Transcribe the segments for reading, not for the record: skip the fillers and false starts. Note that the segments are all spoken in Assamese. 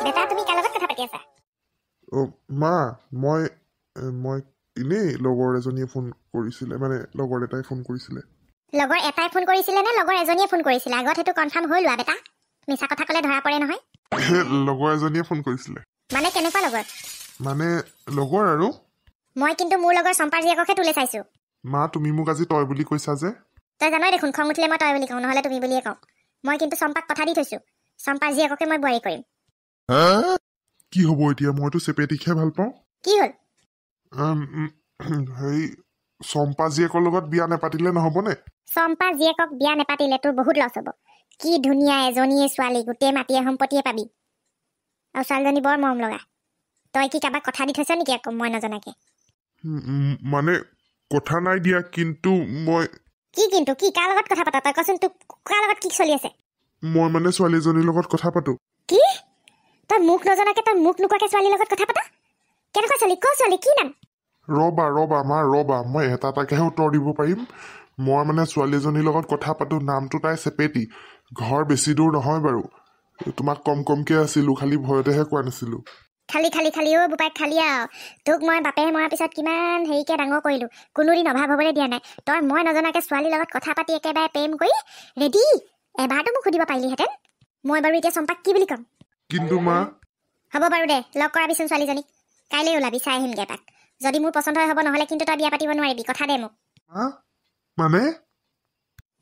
বেটা তুমি কাৰ লগত কথা পাতি আছা? মা মই এনেই লগৰ এজনীয়ে ফোন কৰিছিলে, মানে লগৰ এটাই ফোন কৰিছিলে। লগৰ এটাই ফোন কৰিছিলে নে লগৰ এজনীয়ে ফোন কৰিছিলে? আগত সেইটো কনফাৰ্ম হৈ লোৱা বেটা, মিছা কথা ক'লে ধৰা পৰে নহয়। লগৰ এজনীয়ে ফোন কৰিছিলে। মানে কেনেকুৱা লগৰ? মানে লগৰ আৰু। মই কিন্তু মোৰ লগৰ চম্পাৰ জীয়েককে তুলে চাইছো। মা তুমি মোক আজি তই বুলি কৈছা যে? তই জানই দেখোন খং উঠিলে মই তই বুলি কওঁ, নহ'লে তুমি বুলিয়ে কওঁ। মই কিন্তু চম্পাক কথা দি থৈছো, চম্পাৰ জীয়েককে মই বোৱাৰী কৰিম। কি হ'ব এতিয়া? মইতো চেপেটিকহে ভাল পাওঁ। কি হ'ল? হেৰি চম্পা জীয়েকৰ লগত বিয়া নেপাতিলে নহ'বনে? চম্পা জীয়েকক বিয়া নেপাতিলে তোৰ বহুত লছ হ'ব। কি ধুনীয়া এজনীয়ে ছোৱালী, গোটেই মাটিয়ে সম্পত্তিয়ে পাবি, আৰু ছোৱালীজনী বৰ মৰম লগা। তই কি কাৰোবাক কথা দি থৈছ নেকি আকৌ মই নজনাকে? মানে কথা নাই দিয়া, কিন্তু মই কি কিন্তু কি? কাৰ লগত কথা পাতা তই কচোন? তোক কাৰ লগত কি চলি আছে? মই মানে ছোৱালীজনীৰ লগত কথা পাতো। কি? তই মোক নজনাকে, তই মোক নোকোৱাকে ছোৱালীৰ লগত কথা পাতা? কেনেকুৱা ছোৱালী? ক ছোৱালী, কি নাম? ৰবা মা ৰবা, মই এটাকেহে উত্তৰ দিব পাৰিম। মই মানে ছোৱালীজনীৰ লগত কথা পাতো, নামটো তাই চেপেটি, ঘৰ বেছি দূৰ নহয় বাৰু। তোমাক কমকে আছিলো, খালি ভয়তেহে কোৱা নাছিলো। খালি অ' বোপাই খালি আৰু। তোক মই বাপেহে মৰাৰ পিছত কিমান হেৰিকে ডাঙৰ কৰিলো, কোনোদিন অভাৱ হ'বলৈ দিয়া নাই। তই মই নজনাকে ছোৱালীৰ লগত কথা পাতি একেবাৰে প্ৰেম কৰি ৰেডি। এবাৰতো মোক সুধিব পাৰিলিহেঁতেন। মই বাৰু এতিয়া চম্পাক কি বুলি ক'ম? কিন্তু মা হ'ব বাৰু দে, লগ কৰাবিচোন ছোৱালীজনীক। কাইলৈ ওলাবি, চাই আহিমগে তাক। যদি মোৰ পচন্দ হয় হ'ব, নহ'লে কিন্তু তই বিয়া পাতিব নোৱাৰিবি, কথা দে মোক। মানে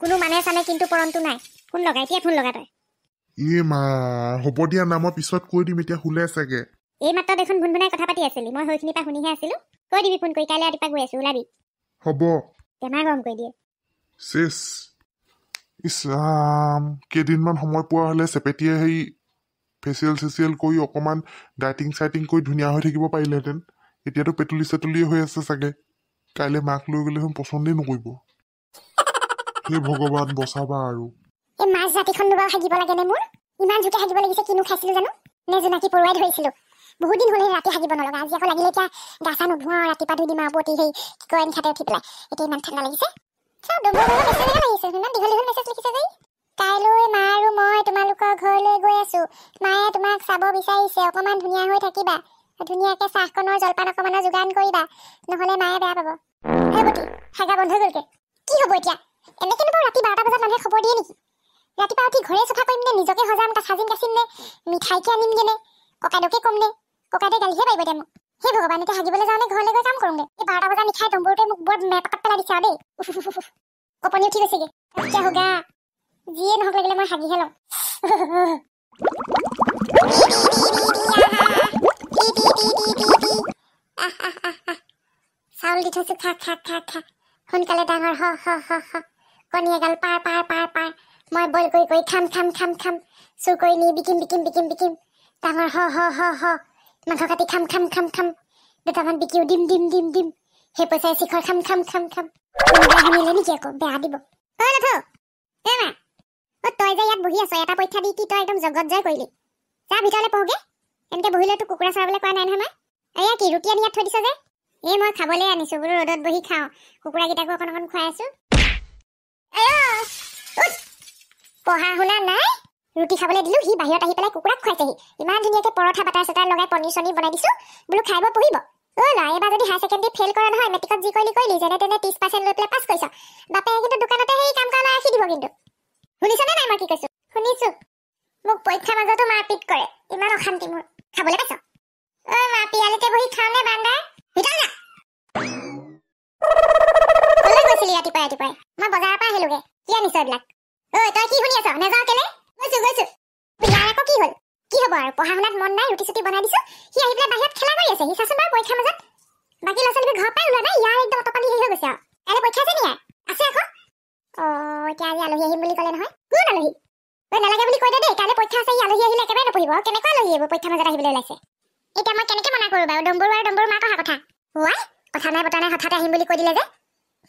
কোনো মানে চানে কিন্তু পৰন্তু নাই। ফোন লগা, এতিয়া ফোন লগা তই। মা হ'ব দিয়া না, মই পিছত কৈ দিম, এতিয়া শুলে চাগে। এই মাত্ৰ দেখোন ভুনভুনাই কথা পাতি আছিলি, মই সেইখিনিৰ পৰা শুনিহে আছিলো। কৈ দিবি ফোন কৰি, কাইলৈ ৰাতিপুৱা গৈ আছো, ওলাবি। হ'ব। টেমা গৰম কৰি দিয়ে। চেছ। ইছৰাম, কেইদিনমান সময় পোৱা হ'লে চেপেটিয়ে সেই ফেচিয়েল কৰি অকণমান ডাইটিং চাইটিং কৰি ধুনীয়া হৈ থাকিব পাৰিলেহেঁতেন। এতিয়াতো পেটুলি হৈ আছে চাগে। কাইলৈ মাক লৈ গ'লে পচন্দেই নকৰিব। সেই ভগৱান বচাবা আৰু। এই মাছ জাতিখন দুবাৰ হাগিব লাগে নে মোৰ? ইমান জোকে হাগিব লাগিছে, কিনো খাইছিলো জানো? নে জোনাকী পৰুৱাই ধৰিছিলো? বহুত দিন হ'লে ৰাতি হাগিব নলগা, আজি আকৌ লাগিলে এতিয়া গা চা নোধোৱা, ৰাতিপুৱা ধুই দিম আৰু পুৱতি সেই কি কয় নিশাতে উঠি পেলাই। এতিয়া ইমান ঠাণ্ডা লাগিছে। ইমান দীঘল মেছেজ লিখিছে যে। কাইলৈ মা আৰু মই তোমালোকৰ ঘৰলৈ গৈ আছো। মায়ে তোমাক চাব বিচাৰিছে, অকণমান ধুনীয়া হৈ থাকিবা। ধুনীয়াকে চাহকণৰ জলপান অকণমানৰ যোগান কৰিবা, নহ'লে মায়ে বেয়া পাব। হে বটি হাগা বন্ধ হৈ গ'লগে। কি হ'ব এতিয়া? এনেকেনো বাৰু ৰাতি 12টা বজাত মানুহে খবৰ দিয়ে নেকি? ৰাতিপুৱা উঠি ঘৰে চফা কৰিম নে, নিজকে সজাম, সাজিম কাচিম নে, মিঠাইকে আনিমগে নে, ককাইদেউকে ক'ম নে? ককাইদেউ গালিহে পাৰিব এতিয়া মোক। সেই ভগৱান, এতিয়া হাগিবলৈ যাওঁ নে ঘৰলৈ গৈ কাম কৰোঁগে? এই 12টা বজাৰ মিঠাই তম্বুৰটোৱে মোক বৰ মেপাকত পেলাই দিছে আৰু দেই। কপনি উঠি গৈছেগে। এতিয়া হোগা যিয়ে নহওক লাগিলে মই হাগিহে লওঁ। চাউল দি থৈছো, খা সোনকালে ডাঙৰ হ কণী এগাল পাৰ মই বইল কৰি খাম চুৰ কৰি নি বিকিম ডাঙৰ হ মাংস কাটি খাম দুটামান বিকিও দিম সেই পইচাই শিখৰ খাম কোনোবাই শুনিলে নেকি আকৌ বেয়া দিব। তই যে ইয়াত বহি আছ, এটা পৰীক্ষা দি কি তই একদম জগত জয় কৰিলি? যা ভিতৰলৈ পঢ়গে। এনেকে বহিলে তোক কুকুৰা চৰাবলৈ কোৱা নাই নহয় মই। এয়া কি ৰুটি আনি ইয়াত থৈ দিছ যে? এই মই খাবলৈ আনিছো বোলো, ৰ'দত বহি খাওঁ। কুকুৰাকেইটাকো অকণ খুৱাই আছো। পঢ়া শুনা নাই, ৰুটি খাবলৈ দিলো, সি বাহিৰত আহি পেলাই কুকুৰাক খুৱাইছেহি। ইমান ধুনীয়াকে পৰঠা বাটাৰ চাটাৰ লগাই পনীৰ চনীৰ বনাই দিছো, বোলো খাই বৈ পঢ়িব। ল'ৰা এবাৰ যদি হায়াৰ ছেকেণ্ডেৰী ফেইল কৰা নহয়, মেট্ৰিকত যি কৰিলি যেনে তেনে 30% লৈ পেলাই পাছ কৰিছ, বাপেৰে কিন্তু দোকানতে সেই কাম কৰা ৰাখি দিব। কিন্তু শুনিছনে নাই মই কি কৈছো? শুনিছো। মোক পৰীক্ষাৰ মাজতো মাৰপিট কৰে, ইমান অশান্তি মোৰ। খাবলৈ পাইছ? মা পিয়ালিতে বহি খাওঁ নে বান্দাৰ? ভিতৰত যা। কলৈ গৈছিলি ৰাতিপুৱাই? মই বজাৰৰ পৰা আহিলোগে। কি আনিছ এইবিলাক? তই কি শুনি আছ? নেযাওঁ কেলে? গৈছো। ইয়াৰ আকৌ কি হ'ল? কি হ'ব আৰু? পঢ়া শুনাত মন নাই, ৰুটি চুটি বনাই দিছো, সি আহি পেলাই বাহিৰত খেলা কৰি আছে। সি চাচোন বাৰু পৰীক্ষাৰ মাজত বাকী ল'ৰা ছোৱালীবোৰ ঘৰৰ পৰাই ওলোৱা নাই, ইয়াৰ একদম অতপালি হেৰি হৈ গৈছে আৰু। কাইলৈ পৰীক্ষা আছে নি ইয়াৰ? আছে আকৌ। এতিয়া আজি আলহী আহিম বুলি ক'লে নহয়। কোন আলহী? নালাগে বুলি কৈ দে দেই, কাইলৈ পৰীক্ষা আছে। আলহী আহিলে একেবাৰে নপঢ়িব। কেনেকুৱা আলহী এইবোৰ পৰীক্ষাৰ মাজত আহিবলৈ ওলাইছে? এতিয়া মই কেনেকে মনা কৰো বাৰু? ডম্বৰু মাক অহা কথা কথা নাই বতৰা নাই, হঠাতে আহিম বুলি কৈ দিলে যে।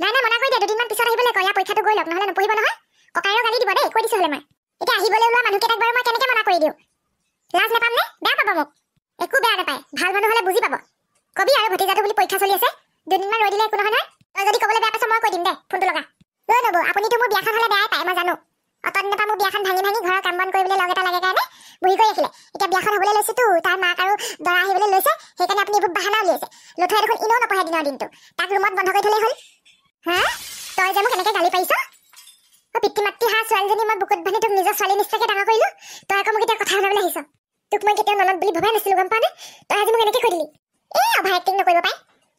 নাই মনা কৰি দে, দুদিনমান পিছত আহিবলৈ কয়। ইয়াৰ পৰীক্ষাটো গৈ লওক, নহ'লে নপঢ়িব নহয়। ককাইও গালি দিব দেই, কৈ দিছো হ'লে মই। এতিয়া আহিবলৈ ওলোৱা মানুহকেইটাক বাৰু মই কেনেকে মনা কৰি দিওঁ? লাজ নাপাম নে? বেয়া পাব মোক। একো বেয়া নাপায়, ভাল মানুহ হ'লে বুজি পাব। কবি আৰু ভতিজাটো বুলি পৰীক্ষা চলি আছে, দুদিনমান ৰৈ দিলে একো নহয় নহয়। তই যদি ক'বলৈ বেয়া পাইছ মই কৈ দিম দে, ফোনটো লগা। নবৌ, আপুনিতো মোৰ বিয়াখন হ'লে বেয়াই পায়, মই জানো। অতদিনৰ পৰা মোৰ বিয়াখন ভাঙি ঘৰৰ কাম বন কৰিবলৈ লগ এটা লাগে কাৰণে বহি কৰি ৰাখিলে। এতিয়া বিয়াখন হ'বলৈ লৈছেতো তাৰ মাক আৰু দৰা আহিবলৈ লৈছে সেইকাৰণে আপুনি এইবোৰ বাহানা উলিয়াইছে লথুৱাই দেখোন এনেও নপঢ়ে দিনৰ দিনটো তাক ৰুমত বন্ধ কৰি থলেই হ'ল হা তই যে মোক এনেকৈ গালি পাৰিছ পিতৃ মাতৃ হা ছোৱালীজনী মই বুকুত বান্ধি তোক নিজৰ ছোৱালী নিচিনাকৈ ডাঙৰ কৰিলো তই আকৌ মোক এতিয়া কথা শুনাবলৈ আহিছ তোক মই কেতিয়াও ননদ বুলি ভবাই নাছিলো গম পাৱনে তই আজি মোক এনেকৈ কৈ দিলি অভাৰ এক্টিং নকৰিব পাই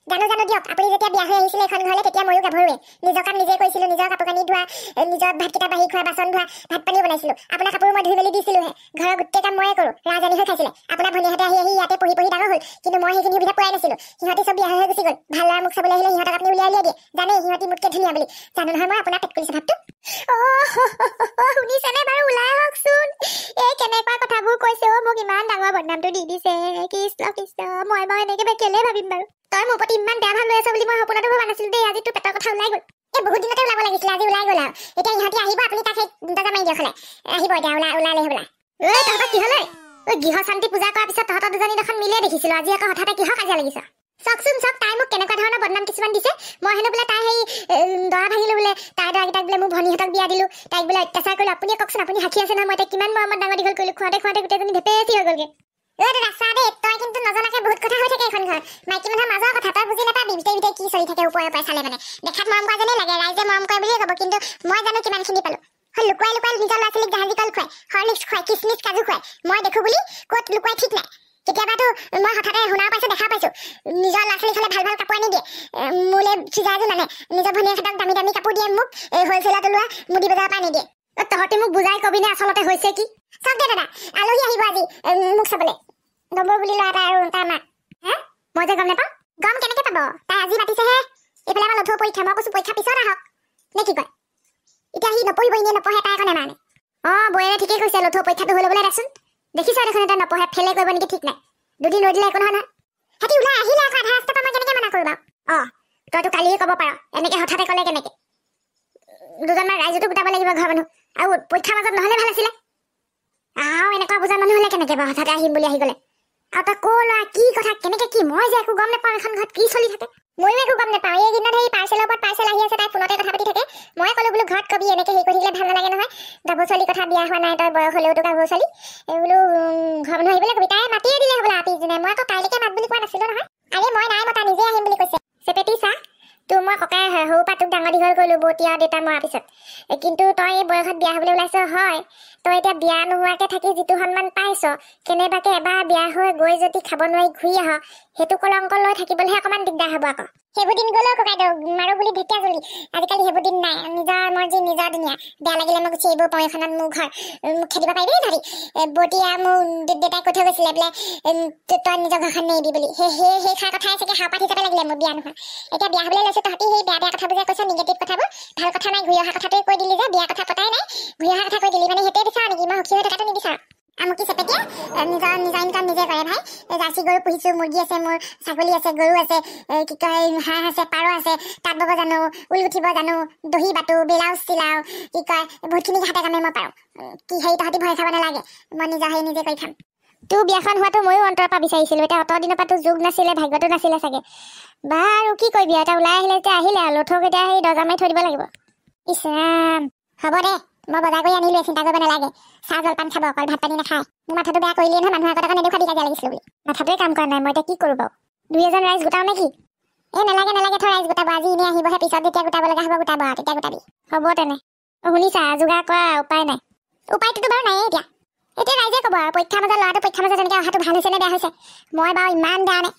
জানো দিয়ক আপুনি যেতিয়া বিয়া হৈ আহিছিলে এখন ঘৰলৈ তেতিয়া ময়ো গাভৰুৱে নিজৰ কাম নিজে কৰিছিলোঁ নিজৰ কাপোৰ কানি ধোৱা নিজৰ ভাতকেইটা বাঢ়ি খোৱা বাচন ধোৱা ভাত পানীও বনাইছিলোঁ আপোনাৰ কাপোৰ মই ধুই মেলি দিছিলোঁহে ঘৰৰ গোটেই কাম ময়ে কৰোঁ ৰাজধানী হৈ খাইছিলে আপোনাৰ ভনীহঁতে আহি ইয়াতে পঢ়ি ডাঙৰ হ'ল কিন্তু মই সেইখিনি সুবিধা পোৱাই নাছিলোঁ সিহঁতি চব বিয়া হৈ গুচি গ'ল ভাল ল'ৰা মোক চাবলৈ আহিলে সিহঁতক আপুনি উলিয়াই দিয়ে জানে সিহঁতি মোতকৈ ধুনীয়া বুলি জানো নহয় মই আপোনাৰ পেট কৰিছোঁ ভাতটো শুনিছেনে বাৰু ওলাই আহকচোন এই কেনেকুৱা কথাবোৰ কৈছে মোক ইমান ডাঙৰ বদনামটো দি দিছে কৃষ্ণ মই বাৰু এনেকৈ কেলে ভাবিম বাৰু তই মোৰ প্ৰতি ইমান বেয়া ভাল লৈ আছ বুলি মই সপোনতো ভবা নাছিলো দেই আজি তোৰ পেটৰ কথা ওলাই গ'ল এই বহুত দিনতে ওলাব লাগিছিলে আজি ওলাই গ'ল আৰু এতিয়া ইহঁতি আহিব আপুনি তাক সেই দৰ্জা মাৰি দিয়ক হ'লে আহিব এতিয়া ওলালে হ'বলা তহঁতৰ কি হ'লে গৃহ শান্তি পূজা কৰাৰ পিছত তহঁতৰ দুজনী দেখোন মিলে দেখিছিলো আজি আকৌ হঠাতে কিহৰ কাজিয়া লাগিছ চাওকচোন চাওক তাই মোক কেনেকুৱা ধৰণৰ বদনাম কিছুমান দিছে মই হেনো বোলে তাই সেই দৰা ভাঙিলো বোলে তাই দৰাকেইটাক বোলে মোৰ ভনীহঁতক বিয়া দিলো তাইক বোলে অত্যাচাৰ কৰিলো আপুনি কওকচোন আপুনি সাক্ষী আছে নহয় মই তাইক কিমান মৰমত ডাঙৰ দীঘল কৰিলো খুৱাওঁতে গোটেইজনী ভেপেচি হৈ গ'লগে ৰাস্তা দেই তই কিন্তু নজনাকে বহুত কথা হৈ থাকে এখন ঘৰত মাইকী মানুহৰ মাজৰ কথা তই বুজি নাপাবি ভিতৰে কি চলি থাকে ওপৰে চালে মানে দেখাত মৰম কৰা যেনেই লাগে ৰাইজে মৰম কৰে বুলিয়ে ক'ব কিন্তু মই জানো কিমানখিনি পালো লুকুৱাই নিজৰ ল'ৰা ছোৱালীক জাহাজী কল খুৱাই হৰলিক্স খুৱাই কিচমিচ কাজু খুৱাই মই দেখো বুলি ক'ত লুকুৱাই ঠিক নাই কেতিয়াবাতো মই হঠাতে শুনা পাইছো দেখা পাইছো নিজৰ ল'ৰা ছোৱালীক হ'লে ভাল কাপোৰ আনি দিয়ে মোলে চিজা এযোৰ নানে নিজৰ ভনীয়েকহঁতক দামী কাপোৰ দিয়ে মোক হ'লচেলত ওলোৱা মুদি বজাৰৰ পৰা আনি দিয়ে তহঁতি মোক বুজাই কবিনে আচলতে হৈছে কি চাওক দে দাদা আলহী আহিব আজি মোক চাবলৈ নম্বৰ বুলি ল'ৰা এটা আৰু তাৰ মাক মই যে গম নাপাওঁ গম কেনেকৈ পাব তাই আজি মাতিছেহে এইফালে আমাৰ লথুৱা পৰীক্ষা মই কৈছো পৰীক্ষা পিছত আহক নে কি কয় এতিয়া সি নপঢ়িব এনেই নপঢ়ে তাই আকৌ নেমানে বৌয়ে ঠিকেই কৈছে লথুৱা পৰীক্ষাটো হৈ ল'বলৈ দেচোন দেখিছ দেখোন এটা নপঢ়ে ফেলে কৰিব নেকি ঠিক নাই দুদিন ৰৈ দিলে একো নহয় সিহঁতি ওলাই আহিলে আকৌ আধা ৰাস্তাৰ পৰা মই কেনেকৈ মানা কৰোঁ বাৰু তইতো কালিয়ে ক'ব পাৰ এনেকৈ হঠাতে ক'লে কেনেকৈ দুজনমান ৰাইজতো গোটাব লাগিব ঘৰৰ মানুহ আৰু পৰীক্ষাৰ মাজত নহ'লে ভাল আছিলে এনেকুৱা বুজা মানুহ হ'লে কেনেকৈ বাৰু হঠাতে আহিম বুলি আহি গ'লে আৰু তই ক' ল'ৰা কি কথা কেনেকৈ কি মই যে একো গম নাপাওঁ এখন ঘৰত কি চলি থাকে ময়ো একো গম নাপাওঁ এইদিনত সেই পাৰ্চেলৰ ওপৰত পাৰ্চেল আহি আছে তাই ফোনতে কথা পাতি থাকে মই ক'লো বোলো ঘৰত কবি এনেকৈ হেৰি কৰি থাকিলে ভাল নালাগে নহয় গাভৰু ছোৱালীৰ কথা বিয়া হোৱা নাই তই বয়স হ'লেওতো গাভৰু ছোৱালী এই বোলো ঘৰ মানুহ আহিবলৈ কবি তাই মাতিয়ে দিলে হ'বলা পিছদিনে মই আকৌ কাইলৈকে মাত বুলি কোৱা নাছিলোঁ নহয় আৰে মই নাই মতা নিজে আহিম বুলি কৈছে চেপেটি চা তোৰ মই ককাই সৰু পৰা তোক ডাঙৰ দীঘল কৰিলোঁ বৌতি আৰু দেউতা মৰাৰ পিছত কিন্তু তই এই বয়সত বিয়া হ'বলৈ ওলাইছ হয় তই এতিয়া বিয়া নোহোৱাকৈ থাকি যিটো সন্মান পাইছ কেনেবাকৈ এবাৰ বিয়া হৈ গৈ যদি খাব নোৱাৰি ঘূৰি আহ সেইটো কলংক লৈ থাকিবলৈহে অকণমান দিগদাৰ হ'ব আকৌ সেইবোৰ দিন গ'লেও ককাইদেউ মাৰো বুলি ঢেকীয়া জুলি আজিকালি সেইবোৰ দিন নাই নিজৰ মৰ্জি নিজৰ দুনিয়া বেয়া লাগিলে মই গুচি আহিব পাৰোঁ এখনত মোৰ ঘৰ মোক খেদিব পাৰিবি ধৰি বৌতিয়া মোৰ দেউতাই কৈ থৈ গৈছিলে বোলে তই নিজৰ ঘৰখন নেৰিবি বুলি সেই খাৰ কথাই চাগে সাৰপাত হিচাপে লাগিলে মোৰ বিয়া নোহোৱা এতিয়া বিয়া হ'বলৈ লৈছে তহঁতি সেই বেয়া কথাবোৰ যে কৈছ নিগেটিভ কথাবোৰ ভাল কথা নাই ঘূৰি অহা কথাটোৱে কৈ দিলি যে বিয়া কথা পতাই নাই ঘূৰি অহা কথা কৈ দিলি মানে সেইটোৱে বিচাৰ নেকি মই সুখী হৈ থকাটো নিবিচাৰ আমুকি চেপেটিয়া নিজৰ ইনকাম নিজে কৰে ভাই জাৰ্চি গৰু পুহিছোঁ মুৰ্গী আছে মোৰ ছাগলী আছে গৰু আছে কি কয় হাঁহ আছে পাৰ আছে তাঁত বব জানো ঊল গুঠিব জানো দহি বাটো ব্লাউজ চিলাওঁ কি কয় বহুতখিনি হাতে কামে মই পাৰোঁ কি হেৰি তহঁতি ভয় খাব নালাগে মই নিজৰ হেৰি নিজে কৰি খাম তোৰ বিয়াখন হোৱাটো ময়ো অন্তৰৰ পৰা বিচাৰিছিলোঁ এতিয়া অত দিনৰ পৰা তোৰ যুগ নাছিলে ভাগ্যটো নাছিলে চাগে বাৰু কি কৰিবি এটা ওলাই আহিলে এতিয়া আহিলে আৰু লথক এতিয়া সেই দৰ্জা মাৰি থৈ দিব লাগিব ইছ ৰাম হ'ব দে মই বজাৰ কৰি আনিলোঁ চিন্তা কৰিব নালাগে চাহ জলপান খাব অকল ভাত পানী নাখায় মোৰ মাথাটো বেয়া কৰিলে নহয় মানুহৰ আগত আকৌ নেদেখুৱা দি কাজিয়া লাগিছিলোঁ বুলি মাথাটোৱে কাম কৰা নাই মই এতিয়া কি কৰোঁ বাৰু দুই এজন ৰাইজ গোটাওঁ নে কি নালাগে থৈ ৰাইজ গোটাব আজি এনেই আহিবহে পিছত যেতিয়া গোটাব লগা হ'ব গোটাব আৰু তেতিয়া গোটাবি হ'ব তেনে শুনিছা যোগাৰ কৰা উপায় নাই উপায়টোতো বাৰু নায়েই এতিয়া ৰাইজে ক'ব আৰু পৰীক্ষাৰ মাজত ল'ৰাটো পৰীক্ষাৰ মাজত তেনেকৈ অহাটো ভাল হৈছে নে বেয়া হৈছে মই বাৰু ইমান বেয়া নাই